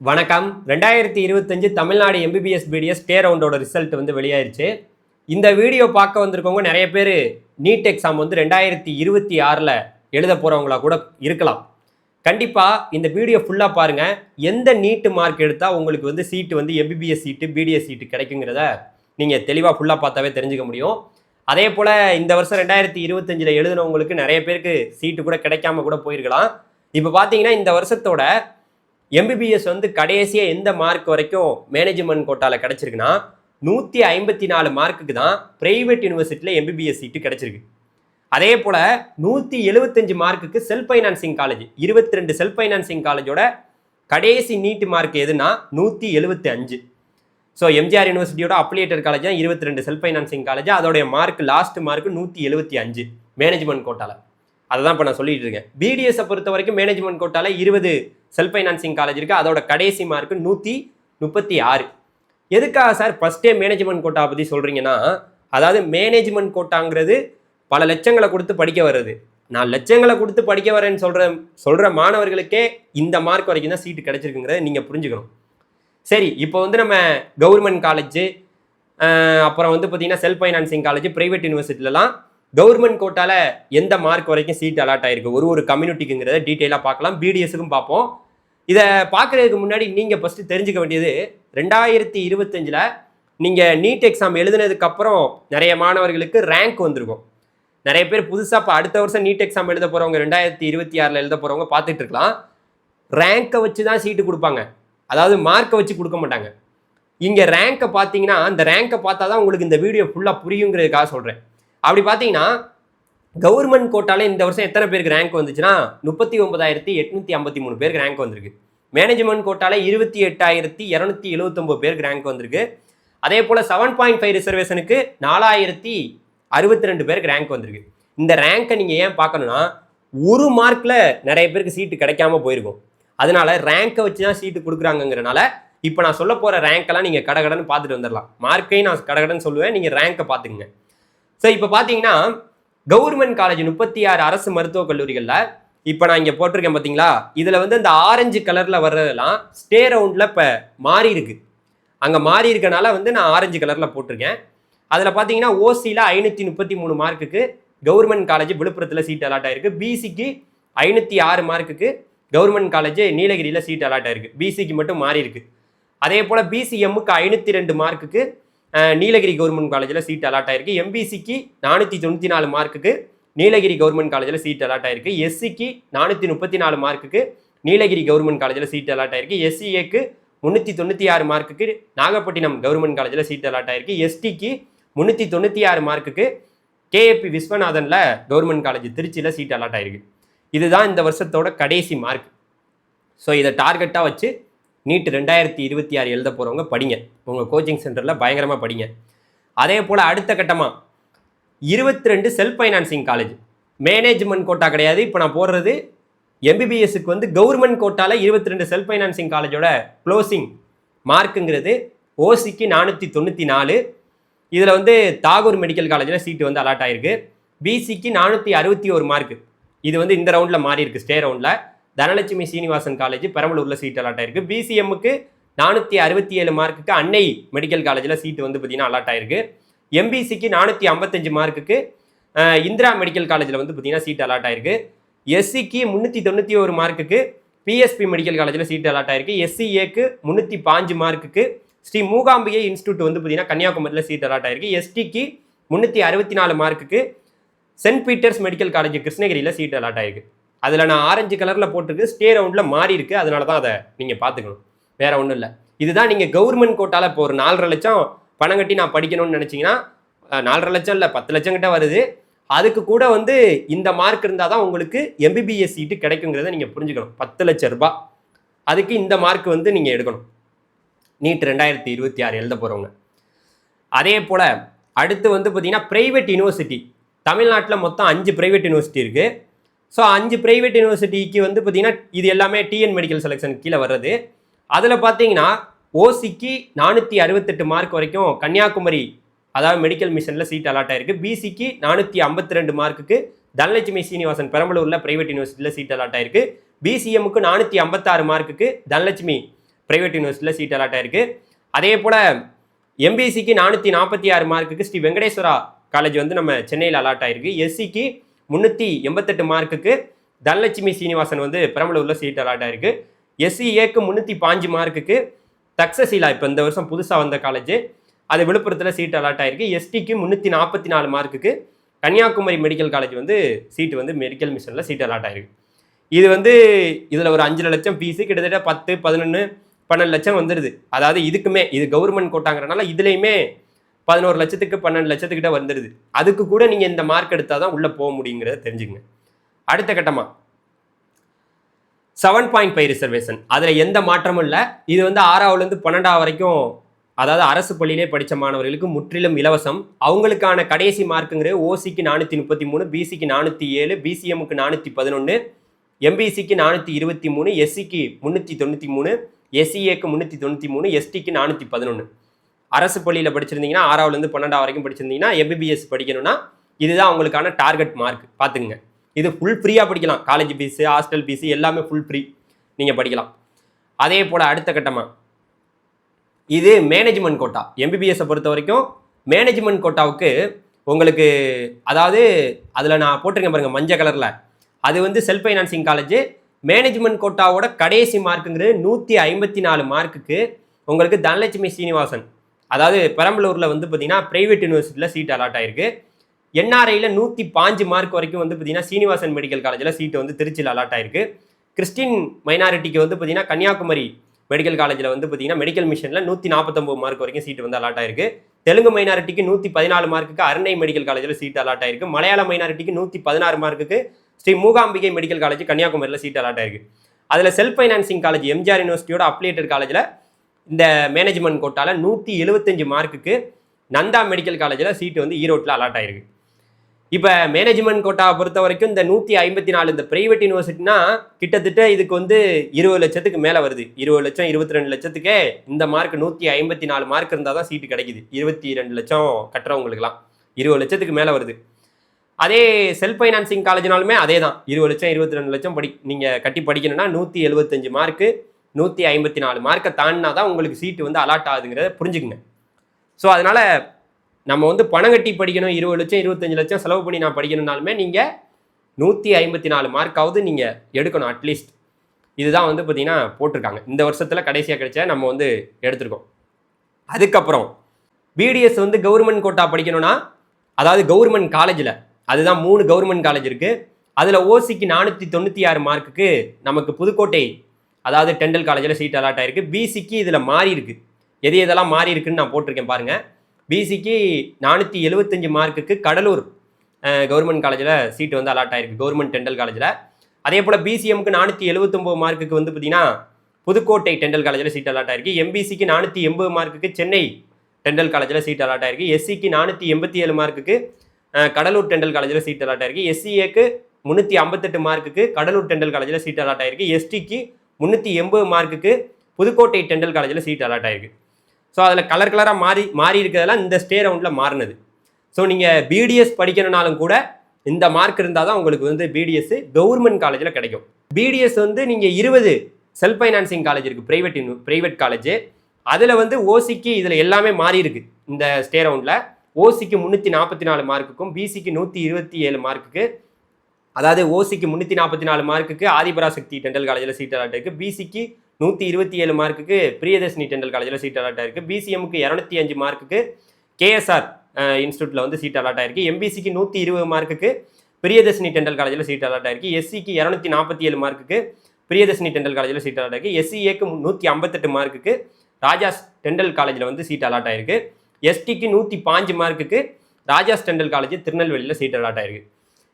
வணக்கம். 2025 Tamil Nadu MBBS BDS stray ரவுண்டோட result வந்து வெளியாயிருச்சு. இந்த வீடியோ பார்க்க வந்திருக்கவங்க நிறைய பேர் நீட் எக்ஸாம் வந்து 2026ல் எழுத போகிறவங்களா கூட இருக்கலாம். கண்டிப்பாக இந்த வீடியோ ஃபுல்லாக பாருங்கள். எந்த நீட்டு மார்க் எடுத்தால் உங்களுக்கு வந்து சீட்டு வந்து எம்பிபிஎஸ் சீட்டு பிடிஎஸ் சீட்டு கிடைக்குங்கிறத நீங்கள் தெளிவாக ஃபுல்லாக பார்த்தாவே தெரிஞ்சுக்க முடியும். அதே போல் இந்த வருஷம் 2025ல் எழுதினவங்களுக்கு நிறைய பேருக்கு சீட்டு கூட கிடைக்காம கூட போயிருக்கலாம். இப்போ பார்த்தீங்கன்னா இந்த வருஷத்தோட எம்பிபிஎஸ் வந்து கடைசியாக எந்த மார்க் வரைக்கும் மேனேஜ்மெண்ட் கோட்டாவில் கிடச்சிருக்குன்னா 154 மார்க்குக்கு தான் ப்ரைவேட் யூனிவர்சிட்டியில் எம்பிபிஎஸ் சீட்டு கிடச்சிருக்கு. அதே போல் 175 மார்க்குக்கு self financing college 22 self financing காலேஜோட கடைசி நீட்டு மார்க் எதுனா 175. ஸோ எம்ஜிஆர் யூனிவர்சிட்டியோட அப்ளியேட்டட் காலேஜ் தான் 22 செல்ஃப் ஃபைனான்சிங் காலேஜ். அதோடைய மார்க் லாஸ்ட் மார்க் 175 மேனேஜ்மெண்ட் கோட்டாவில். அதை தான் இப்போ நான் சொல்லிட்டு இருக்கேன். பிடிஎஸை பொறுத்த வரைக்கும் மேனேஜ்மெண்ட் கோட்டாவில் 20 செல்ஃப் ஃபைனான்சிங் காலேஜ் இருக்குது. அதோட கடைசி மார்க்கு 136. எதுக்காக சார் ஃபஸ்ட்டே மேனேஜ்மெண்ட் கோட்டா பற்றி சொல்கிறீங்கன்னா, அதாவது மேனேஜ்மெண்ட் கோட்டாங்கிறது பல லட்சங்களை கொடுத்து படிக்க வர்றது. நான் லட்சங்களை கொடுத்து படிக்க வரேன்னு சொல்கிற மாணவர்களுக்கே இந்த மார்க் வரைக்கும் தான் சீட்டு கிடச்சிருக்குங்கிறத நீங்கள் புரிஞ்சுக்கணும். சரி, இப்போ வந்து நம்ம கவர்மெண்ட் காலேஜ், அப்புறம் வந்து பார்த்தீங்கன்னா செல்ஃப் ஃபைனான்சிங் காலேஜ், ப்ரைவேட் யூனிவர்சிட்டிலலாம் கவர்மெண்ட் கோட்டாவில் எந்த மார்க் வரைக்கும் சீட் அலாட் ஆகிருக்கு ஒரு கம்யூனிட்டிக்குங்கிறத டீட்டெயிலாக பார்க்கலாம். பிடிஎஸ்க்கும் பார்ப்போம். இதை பார்க்குறதுக்கு முன்னாடி நீங்கள் ஃபஸ்ட்டு தெரிஞ்சுக்க வேண்டியது, 2025ல் நீங்கள் நீட் எக்ஸாம் எழுதுனதுக்கப்புறம் நிறைய மாணவர்களுக்கு ரேங்க் வந்திருக்கும். நிறைய பேர் புதுசாக இப்போ அடுத்த வருஷம் நீட் எக்ஸாம் எழுத போகிறவங்க 2026ல் எழுத போகிறவங்க பார்த்துட்டு இருக்கலாம். ரேங்கை வச்சு தான் சீட்டு கொடுப்பாங்க, அதாவது மார்க்கை வச்சு கொடுக்க மாட்டாங்க. இங்கே ரேங்கை பார்த்தீங்கன்னா அந்த ரேங்கை பார்த்தா தான் உங்களுக்கு இந்த வீடியோ ஃபுல்லாக புரியுங்கிறதுக்காக சொல்கிறேன். அப்படி பார்த்தீங்கன்னா கவர்மெண்ட் கோட்டாலே இந்த வருஷம் எத்தனை பேருக்கு ரேங்க் வந்துச்சுன்னா 39,853 பேருக்கு ரேங்க் வந்திருக்கு. மேனேஜ்மெண்ட் கோட்டால 28,279 பேருக்கு ரேங்க் வந்திருக்கு. அதே போல் 7.5 ரிசர்வேஷனுக்கு 4,062 பேருக்கு ரேங்க் வந்திருக்கு. இந்த ரேங்கை நீங்கள் ஏன் பார்க்கணுன்னா, ஒரு மார்க்கில் நிறைய பேருக்கு சீட்டு கிடைக்காம போயிருக்கும். அதனால ரேங்கை வச்சு தான் சீட்டு கொடுக்குறாங்கிறனால இப்போ நான் சொல்ல போகிற ரேங்க்கெல்லாம் நீங்கள் கடகடன்னு பார்த்துட்டு வந்துடலாம். மார்க்கையும் நான் கடகடன்னு சொல்லுவேன், நீங்கள் ரேங்கை பார்த்துக்குங்க. ஸோ இப்போ பார்த்தீங்கன்னா கவர்மெண்ட் காலேஜ் 36 அரசு மருத்துவக் கல்லூரிகளில் இப்போ நான் இங்கே போட்டிருக்கேன் பார்த்தீங்களா, இதில் வந்து இந்த ஆரஞ்சு கலரில் வர்றதெல்லாம் ஸ்டே ரவுண்டில் இப்போ மாறி இருக்கு. அங்கே மாறி இருக்கனால வந்து நான் ஆரஞ்சு கலரில் போட்டிருக்கேன். அதில் பார்த்தீங்கன்னா ஓசியில் 533 மார்க்குக்கு கவர்மெண்ட் காலேஜ் விழுப்புரத்தில் சீட் அலாட் ஆயிருக்கு. பிசிக்கு 506 மார்க்குக்கு கவர்மெண்ட் காலேஜ் நீலகிரியில் சீட் அலாட் ஆயிருக்கு. பிசிக்கு மட்டும் மாறி இருக்கு. அதே போல் பிசிஎம்முக்கு 502 மார்க்குக்கு நீலகிரி கவர்மெண்ட் காலேஜில் சீட் அலாட் ஆயிருக்கு. எம்பிசிக்கு 494 மார்க்குக்கு நீலகிரி கவர்மெண்ட் காலேஜில் சீட் அலாட் ஆயிருக்கு. எஸ்சிக்கு 434 மார்க்குக்கு நீலகிரி கவர்மெண்ட் காலேஜில் சீட் அலாட் ஆயிருக்கு. எஸ்சிஏக்கு 396 மார்க்குக்கு நாகப்பட்டினம் கவர்மெண்ட் காலேஜில் சீட் அலாட் ஆயிருக்கு. எஸ்டிக்கு 396 மார்க்குக்கு கேஏபி விஸ்வநாதனில் கவர்மெண்ட் காலேஜ் திருச்சியில் சீட் அலாட் ஆயிருக்கு. இதுதான் இந்த வருஷத்தோட கடைசி மார்க். ஸோ இதை டார்கெட்டாக வச்சு நீட் 2026 எழுத போகிறவங்க படிங்க. உங்கள் கோச்சிங் சென்டரில் பயங்கரமாக படிங்க. அதே போல் அடுத்த கட்டமாக 22 self financing college management quota கிடையாது. இப்போ நான் போடுறது எம்பிபிஎஸ்க்கு வந்து கவர்மெண்ட் கோட்டாவில் 22 செல்ஃப் ஃபைனான்சிங் காலேஜோட க்ளோசிங் மார்க்குங்கிறது ஓசிக்கு 494. இதில் வந்து தாகூர் மெடிக்கல் காலேஜில் சீட்டு வந்து அலாட் ஆகிருக்கு. பிசிக்கு 461 மார்க்கு. இது வந்து இந்த ரவுண்டில் மாறி இருக்குது. ஸ்டே ரவுண்டில் தனலட்சுமி சீனிவாசன் காலேஜ் பெரம்பலூரில் சீட் அலாட் ஆயிருக்கு. பிசிஎம்முக்கு 467 மார்க்குக்கு அன்னை மெடிக்கல் காலேஜில் சீட்டு வந்து பார்த்தீங்கன்னா அலாட் ஆயிருக்கு. எம்பிசிக்கு 455 மார்க்குக்கு இந்திரா மெடிக்கல் காலேஜில் வந்து பார்த்தீங்கன்னா சீட் அலாட் ஆயிருக்கு. எஸ்சிக்கு 391 மார்க்குக்கு பிஎஸ்பி மெடிக்கல் காலேஜில் சீட் அலாட் ஆயிருக்கு. எஸ்சிஏக்கு 305 மார்க்குக்கு ஸ்ரீ மூகாம்பிகை இன்ஸ்டியூட் வந்து பார்த்தீங்கன்னா கன்னியாகுமரியில் சீட் அலாட் ஆயிருக்கு. எஸ்டிக்கு 364 மார்க்குக்கு சென்ட் பீட்டர்ஸ் மெடிக்கல் காலேஜ் கிருஷ்ணகிரியில் சீட் அலாட் ஆயிருக்கு. அதில் நான் ஆரஞ்சு கலரில் போட்டிருக்கு, ஸ்டே ரவுண்டில் மாறி இருக்குது. அதனால தான் அதை நீங்கள் பார்த்துக்கணும், வேறு ஒன்றும் இல்லை. இதுதான் நீங்கள் கவர்மெண்ட் கோட்டாவில் இப்போ ஒரு 4.5 லட்சம் பணம் கட்டி நான் படிக்கணும்னு நினச்சிங்கன்னா 4.5 லட்சம் இல்லை 10 லட்சம் கிட்ட வருது. அதுக்கு கூட வந்து இந்த மார்க் இருந்தால் தான் உங்களுக்கு எம்பிபிஎஸ் சீட்டு கிடைக்குங்கிறத நீங்கள் புரிஞ்சுக்கணும். 10 லட்சம் ரூபாய் அதுக்கு இந்த மார்க் வந்து நீங்கள் எடுக்கணும் நீட் 2026 எழுத போகிறவங்க. அதே போல் அடுத்து வந்து பார்த்தீங்கன்னா ப்ரைவேட் யூனிவர்சிட்டி. தமிழ்நாட்டில் மொத்தம் 5 ப்ரைவேட் யூனிவர்சிட்டி இருக்குது. ஸோ 5 ப்ரைவேட் யூனிவர்சிட்டிக்கு வந்து பார்த்தீங்கன்னா இது எல்லாமே டிஎன் மெடிக்கல் செலெக்ஷன் கீழே வர்றது. அதில் பார்த்தீங்கன்னா ஓசிக்கு 468 மார்க் வரைக்கும் கன்னியாகுமரி அதாவது மெடிக்கல் மிஷனில் சீட் அலாட் ஆயிருக்கு. பிசிக்கு 452 மார்க்குக்கு தனலட்சுமி சீனிவாசன் பெரம்பலூரில் பிரைவேட் யூனிவர்சிட்டியில் சீட் அலாட் ஆயிருக்கு. பிசிஎம்முக்கு 456 மார்க்குக்கு தனலட்சுமி பிரைவேட் யூனிவர்சிட்டியில் சீட் அலாட் ஆயிருக்கு. அதே போல் எம்பிசிக்கு 446 மார்க்குக்கு ஸ்ரீ வெங்கடேஸ்வரா காலேஜ் வந்து நம்ம சென்னையில் அலாட் ஆயிருக்கு. எஸ்சிக்கு 388 மார்க்குக்கு தனலட்சுமி சீனிவாசன் வந்து பெரம்பலூரில் சீட் அலாட் ஆயிருக்கு. எஸ்சிஏக்கு 305 மார்க்குக்கு தக்சசீலா இப்போ இந்த வருஷம் புதுசாக வந்த காலேஜ் அது விழுப்புரத்தில் சீட் அலாட் ஆயிருக்கு. எஸ்டிக்கு 344 மார்க்குக்கு கன்னியாகுமரி மெடிக்கல் காலேஜ் வந்து சீட்டு வந்து மெடிக்கல் மிஷனில் சீட் அலாட் ஆயிருக்கு. இது வந்து இதில் ஒரு 5 லட்சம் ஃபீஸு கிட்டத்தட்ட 10, 11, 12 லட்சம் வந்துடுது. அதாவது இதுக்குமே இது கவர்மெண்ட் கோட்டாங்கிறனால இதுலேயுமே 11 லட்சத்துக்கு 12 லட்சத்துக்கிட்ட வந்துடுது. அதுக்கு கூட நீங்கள் இந்த மார்க் எடுத்தால் தான் உள்ளே போக முடியுங்கிறத தெரிஞ்சுக்கங்க. அடுத்த கட்டமாக 7.5 ரிசர்வேஷன், அதில் எந்த மாற்றமும் இல்லை. இது வந்து 6ஆவதுலேருந்து 12ஆவது வரைக்கும், அதாவது அரசு பள்ளியிலே படித்த மாணவர்களுக்கு முற்றிலும் இலவசம். அவங்களுக்கான கடைசி மார்க்குங்கிறது ஓசிக்கு 433, பிசிக்கு 407, பிசிஎம்முக்கு 411, எம்பிசிக்கு 423, எஸ்சிக்கு 393, எஸ்சிஏக்கு 393, எஸ்டிக்கு 411. அரசு பள்ளியில் படிச்சிருந்தீங்கன்னா 6ஆவதுலேருந்து 12ஆவது வரைக்கும் படிச்சிருந்தீங்கன்னா எம்பிபிஎஸ் படிக்கணும்னா இதுதான் அவங்களுக்கான டார்கெட் மார்க். பார்த்துக்குங்க, இது ஃபுல் ஃப்ரீயாக படிக்கலாம். காலேஜ் ஃபீஸு, ஹாஸ்டல் ஃபீஸு எல்லாமே ஃபுல் ஃப்ரீ, நீங்கள் படிக்கலாம். அதே போல் அடுத்த கட்டமாக இது மேனேஜ்மெண்ட் கோட்டா. எம்பிபிஎஸ்ஸை பொறுத்த வரைக்கும் மேனேஜ்மெண்ட் கோட்டாவுக்கு உங்களுக்கு, அதாவது அதில் நான் போட்டிருக்கேன் பாருங்கள் மஞ்சள் கலரில், அது வந்து செல்ஃப் ஃபைனான்சிங் காலேஜ். மேனேஜ்மெண்ட் கோட்டாவோட கடைசி மார்க்குங்கிறது 154 மார்க்குக்கு உங்களுக்கு தனலட்சுமி சீனிவாசன், அதாவது பெரம்பலூரில் வந்து பார்த்தீங்கன்னா ப்ரைவேட் யூனிவர்சிட்டியில் சீட் அலாட் ஆயிருக்கு. என்ஆர்ஐயில் 105 மார்க் வரைக்கும் வந்து பார்த்தீங்கன்னா சீனிவாசன் மெடிக்கல் காலேஜில் சீட்டு வந்து திருச்சியில் அலாட் ஆயிருக்கு. கிறிஸ்டின் மைனாரிட்டிக்கு வந்து பார்த்தீங்கன்னா கன்னியாகுமரி மெடிக்கல் காலேஜில் வந்து பார்த்தீங்கன்னா மெடிக்கல் மிஷனில் 149 மார்க் வரைக்கும் சீட்டு வந்து அலாட் ஆயிருக்கு. தெலுங்கு மைனாரிட்டிக்கு 114 மார்க்குக்கு அருணை மெடிக்கல் காலேஜில் சீட் அலாட் ஆயிருக்கு. மலையாள மைனாரிட்டிக்கு 116 மார்க்குக்கு ஸ்ரீ மூகாம்பிகை மெடிக்கல் காலேஜ் கன்னியாகுமரியில் சீட் அலாட் ஆயிருக்கு. அதில் செல்ஃப் ஃபைனான்சிங் காலேஜ் எம்ஜிஆர் யூனிவர்சிட்டியோட அப்ளியேட்டட் காலேஜில் இந்த மேனேஜ்மெண்ட் கோட்டாவில் 175 மார்க்குக்கு நந்தா மெடிக்கல் காலேஜில் சீட்டு வந்து ஈரோட்டில் அலாட் ஆயிருக்கு. இப்போ மேனேஜ்மெண்ட் கோட்டாவை பொறுத்த வரைக்கும் இந்த 154 இந்த பிரைவேட் யூனிவர்சிட்டினா கிட்டத்தட்ட இதுக்கு வந்து 20 லட்சத்துக்கு மேலே வருது. 20 லட்சம் 22 லட்சத்துக்கே இந்த மார்க் 154 மார்க் இருந்தால் தான் சீட்டு கிடைக்குது. 22 லட்சம் கட்டுறவங்களுக்குலாம் 20 லட்சத்துக்கு மேலே வருது. அதே செல்ஃப் ஃபைனான்சிங் காலேஜ்னாலுமே அதே தான், 20 லட்சம் 22 லட்சம் நீங்கள் கட்டி படிக்கணும்னா 175 மார்க்கு 154 மார்க்கை தாண்டினா தான் உங்களுக்கு சீட்டு வந்து அலாட் ஆகுதுங்கிறத புரிஞ்சுக்குங்க. ஸோ அதனால் நம்ம வந்து பணம் கட்டி படிக்கணும், 20 லட்சம் 25 லட்சம் செலவு பண்ணி நான் படிக்கணும்னாலுமே நீங்கள் 154 மார்க்காவது நீங்கள் எடுக்கணும் அட்லீஸ்ட். இதுதான் வந்து பார்த்தீங்கன்னா போட்டிருக்காங்க. இந்த வருஷத்தில் கடைசியாக கிடைச்சா நம்ம வந்து எடுத்துருக்கோம். அதுக்கப்புறம் பிடிஎஸ் வந்து கவர்மெண்ட் கோட்டா படிக்கணும்னா, அதாவது கவர்மெண்ட் காலேஜில், அதுதான் 3 கவர்மெண்ட் காலேஜ் இருக்குது. அதில் ஓசிக்கு 496 மார்க்குக்கு நமக்கு புதுக்கோட்டை, அதாவது டெண்டல் காலேஜில் சீட் அலாட் ஆயிருக்கு. பிசிக்கு இதில் மாறி இருக்குது, எது எதெல்லாம் மாறி இருக்குன்னு நான் போட்டிருக்கேன் பாருங்கள். பிசிக்கு 475 மார்க்குக்கு கடலூர் கவர்மெண்ட் காலேஜில் சீட்டு வந்து அலாட் ஆயிருக்கு, கவர்மெண்ட் டெண்டல் காலேஜில். அதே போல் பிசிஎம்க்கு 479 மார்க்குக்கு வந்து பார்த்தீங்கன்னா புதுக்கோட்டை டெண்டல் காலேஜில் சீட் அலாட் ஆயிருக்கு. எம்பிசிக்கு 480 மார்க்குக்கு சென்னை டெண்டல் காலேஜில் சீட் அலாட் ஆயிருக்கு. எஸ்சிக்கு 487 மார்க்குக்கு கடலூர் டெண்டல் காலேஜில் சீட் அலாட் ஆயிருக்கு. எஸ்சிஏக்கு 358 மார்க்குக்கு கடலூர் டெண்டல் காலேஜில் சீட் அலாட் ஆயிருக்கு. எஸ்டிக்கு 380 மார்க்குக்கு புதுக்கோட்டை டெண்டல் காலேஜில் சீட் அலாட் ஆயிருக்கு. ஸோ அதில் கலராக மாறி இருக்கிறதெல்லாம் இந்த ஸ்டே ரவுண்டில் மாறினது. ஸோ நீங்கள் பிடிஎஸ் படிக்கணும்னாலும் கூட இந்த மார்க் இருந்தால் தான் உங்களுக்கு வந்து பிடிஎஸ் கவர்மெண்ட் காலேஜில் கிடைக்கும். பிடிஎஸ் வந்து நீங்கள் 20 செல்ஃப் ஃபைனான்சிங் காலேஜ் இருக்குது, ப்ரைவேட் காலேஜ். அதில் வந்து ஓசிக்கு இதில் எல்லாமே மாறி இருக்குது. இந்த ஸ்டே ரவுண்டில் ஓசிக்கு 344 மார்க்குக்கும் பிசிக்கு 127 மார்க்குக்கு, அதாவது ஓசிக்கு 344 மார்க்குக்கு ஆதிபராசக்தி டெண்டல் காலேஜில் சீட் அலாட் இருக்குது. பிசிக்கு 127 மார்க்குக்கு பிரியதர்ஷினி டெண்டல் காலேஜில் சீட் அலாட் ஆயிருக்கு. பிசிஎம்க்கு 205 மார்க்குக்கு கேஎஸ்ஆர் இன்ஸ்டியூட்டில் வந்து சீட் அலாட் ஆயிருக்கு. எம்பிசிக்கு 120 மார்க்குக்கு பிரியதர்ஷினி டெண்டல் காலேஜில் சீட் அலாட் ஆயிருக்கு. எஸ்சிக்கு 247 மார்க்குக்கு பிரியதர்ஷினி டெண்டல் காலேஜில் சீட் அலாட் ஆயிருக்கு. எஸ்சிஏக்கு 158 மார்க்குக்கு ராஜாஸ் டெண்டல் காலேஜில் வந்து சீட் அலாட் ஆயிருக்கு. எஸ்டிக்கு 105 மார்க்குக்கு ராஜாஸ் டெண்டல் காலேஜ் திருநெல்வேலியில் சீட் அலாட் ஆயிருக்கு.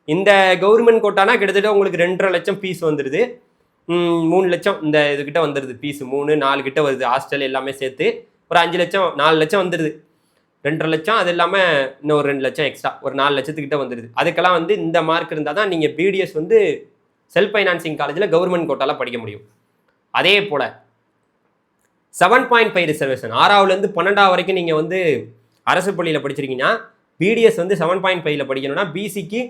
இந்த கவர்மெண்ட் கோட்டானா கிட்டத்தட்ட உங்களுக்கு 2.5 லட்சம் ஃபீஸ் வந்துடுது. 3 லட்சம் இந்த இதுக்கிட்ட வந்துடுது ஃபீஸு, 3-4 கிட்ட வருது. ஹாஸ்டல் எல்லாமே சேர்த்து ஒரு 5 லட்சம் 4 லட்சம் வந்துடுது. 2.5 லட்சம், அது இல்லாமல் இன்னும் ஒரு 2 லட்சம் எக்ஸ்ட்ரா, ஒரு 4 லட்சத்துக்கிட்ட வந்துடுது. அதுக்கெல்லாம் வந்து இந்த மார்க் இருந்தால் தான் நீங்கள் பிடிஎஸ் வந்து செல்ஃப் ஃபைனான்சிங் காலேஜில் கவர்மெண்ட் கோட்டாலாம் படிக்க முடியும். அதே போல் 7.5 ரிசர்வேஷன், 6ஆவதுலேருந்து 12ஆவது வரைக்கும் நீங்கள் வந்து அரசு பள்ளியில் படிச்சிருக்கீங்கன்னா பிடிஎஸ் வந்து 7.5 படிக்கணும்னா பிசிக்கு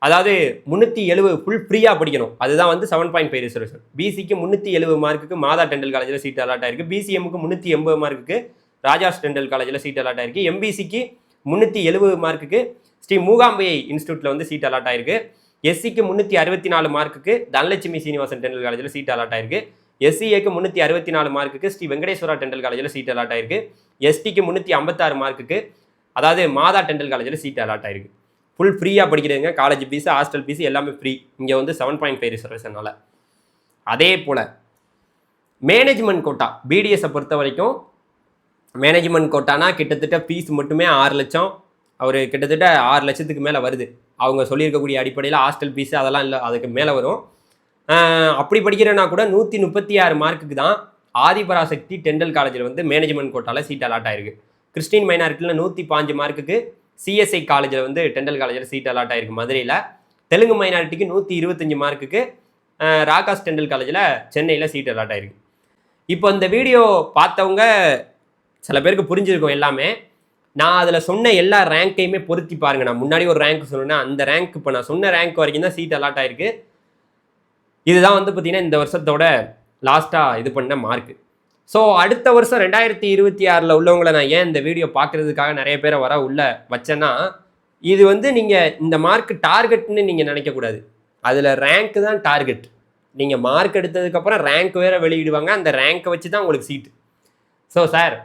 அதாவது 370 ஃபுல் ஃப்ரீயாக படிக்கணும். அதுதான் வந்து 7.5 ரிசர்வேஷன். பிசிக்கு 370 மார்க்குக்கு மாதா டெண்டல் காலேஜில் சீட் அலாட் ஆயிருக்கு. பிசிஎம்முக்கு 380 மார்க்குக்கு ராஜாஸ் டெண்டல் காலேஜில் சீட் அலாட் ஆயிருக்கு. எம்பிசிக்கு 370 மார்க்குக்கு ஸ்ரீ மூகாம்பிகை இன்ஸ்டியூட்டில் வந்து சீட் அலாட் ஆயிருக்கு. எஸ்சிக்கு 364 மார்க்குக்கு தனலட்சுமி சீனிவாசன் டெண்டல் காலேஜில் சீட் அலாட் ஆயிருக்கு. எஸ்சிஏக்கு 364 மார்க்குக்கு ஸ்ரீ வெங்கடேஸ்வரா டெண்டல் காலேஜில் சீட் அலாட் ஆயிருக்கு. எஸ்டிக்கு 356 மார்க்குக்கு அதாவது மாதா டெண்டல் காலேஜில் சீட் அலாட் ஆயிருக்கு. ஃபுல் ஃப்ரீயாக படிக்கிறதுங்க. காலேஜ் ஃபீஸ், ஹாஸ்டல் ஃபீஸ் எல்லாமே ஃப்ரீ. இங்கே வந்து 7.5 ரிசர்வேஷனால. அதே போல் மேனேஜ்மெண்ட் கோட்டா பிடிஎஸை பொறுத்த வரைக்கும் மேனேஜ்மெண்ட் கோட்டானா கிட்டத்தட்ட ஃபீஸ் மட்டுமே 6 லட்சம். அவர் கிட்டத்தட்ட 6 லட்சத்துக்கு மேலே வருது. அவங்க சொல்லியிருக்கக்கூடிய அடிப்படையில் ஹாஸ்டல் ஃபீஸு அதெல்லாம் இல்லை, அதுக்கு மேலே வரும். அப்படி படிக்கிறேன்னா கூட 136 மார்க்குக்கு தான் ஆதிபராசக்தி டெண்டல் காலேஜில் வந்து மேனேஜ்மெண்ட் கோட்டாவில் சீட் அலாட் ஆயிருக்கு. கிறிஸ்டின் மைனாரிட்டியில் 105 மார்க்குக்கு சிஎஸ்ஐ காலேஜில் வந்து டெண்டல் காலேஜில் சீட் அலாட் ஆயிருக்கு மதுரையில். தெலுங்கு மைனாரிட்டிக்கு 125 மார்க்குக்கு ராகாஸ் டெண்டல் காலேஜில் சென்னையில் சீட் அலாட் ஆயிருக்கு. இப்போ இந்த வீடியோ பார்த்தவங்க சில பேருக்கு புரிஞ்சிருக்கும் எல்லாமே. நான் அதில் சொன்ன எல்லா ரேங்க்கையுமே பொருத்தி பாருங்கள். நான் முன்னாடி ஒரு ரேங்க் சொன்னேன், அந்த ரேங்க் இப்போ நான் சொன்ன ரேங்க் வரைக்கும் தான் சீட் அலாட் ஆயிருக்கு. இதுதான் வந்து பார்த்தீங்கன்னா இந்த வருஷத்தோட லாஸ்ட்டாக இது பண்ண மார்க்கு. ஸோ அடுத்த வருஷம் 2026 உள்ளவங்களை நான் ஏன் இந்த வீடியோ பார்க்குறதுக்காக நிறைய பேரை உள்ள வச்சேன்னா, இது வந்து நீங்கள் இந்த மார்க் டார்கெட்னு நீங்கள் நினைக்கக்கூடாது. அதில் ரேங்க் தான் டார்கெட். நீங்கள் மார்க் எடுத்ததுக்கப்புறம் ரேங்க் வேறு வெளியிடுவாங்க. அந்த ரேங்க்கை வச்சு தான் உங்களுக்கு சீட்டு. ஸோ சார்,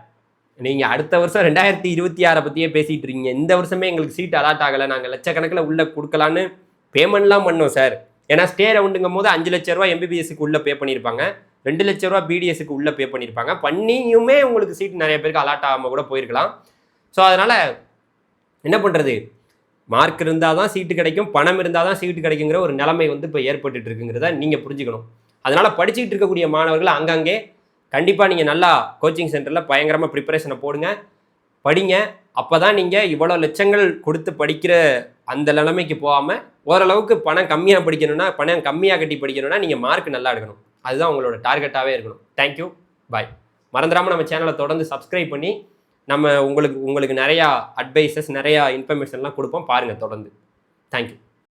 நீங்கள் அடுத்த வருஷம் 2026 பற்றியே பேசிகிட்டு இருக்கீங்க. இந்த வருஷமே எங்களுக்கு சீட் அலாட் ஆகலை, நாங்கள் லட்சக்கணக்கில் உள்ளே கொடுக்கலான்னு பேமெண்ட்லாம் பண்ணோம் சார். ஏன்னா ஸ்டே ரவுண்டுங்கும் போது 5 லட்ச ரூபா எம்பிபிஎஸ்க்கு உள்ளே பே பண்ணியிருப்பாங்க, 2 லட்ச ரூபா பிடிஎஸ்க்கு உள்ளே பே பண்ணியிருப்பாங்க. பண்ணியுமே உங்களுக்கு சீட் நிறைய பேருக்கு அலாட் ஆகாமல் கூட போயிருக்கலாம். ஸோ அதனால் என்ன பண்ணுறது, மார்க் இருந்தால் தான் சீட்டு கிடைக்கும், பணம் இருந்தால் தான் சீட்டு கிடைக்குங்கிற ஒரு நிலைமை வந்து இப்போ ஏற்பட்டுட்டு இருக்குங்கிறத நீங்கள் புரிஞ்சுக்கணும். அதனால் படிச்சுக்கிட்டு இருக்கக்கூடிய மாணவர்கள் அங்கங்கே கண்டிப்பாக நீங்கள் நல்லா கோச்சிங் சென்டரில் பயங்கரமாக ப்ரிப்பரேஷனை போடுங்க, படிங்க. அப்போ தான் நீங்கள் இவ்வளோ லட்சங்கள் கொடுத்து படிக்கிற அந்த நிலைமைக்கு போகாமல் ஓரளவுக்கு பணம் கம்மியாக படிக்கணும்னா, பணம் கம்மியாக கட்டி படிக்கணும்னா நீங்கள் மார்க் நல்லா எடுக்கணும். அதுதான் உங்களோட டார்கெட்டாகவே இருக்கணும். தேங்க்யூ, பாய். மறந்துடாமல் நம்ம சேனலை தொடர்ந்து சப்ஸ்கிரைப் பண்ணி நம்ம உங்களுக்கு நிறையா அட்வைசஸ், நிறையா இன்ஃபர்மேஷன்லாம் கொடுப்போம். பாருங்கள் தொடர்ந்து. தேங்க்யூ.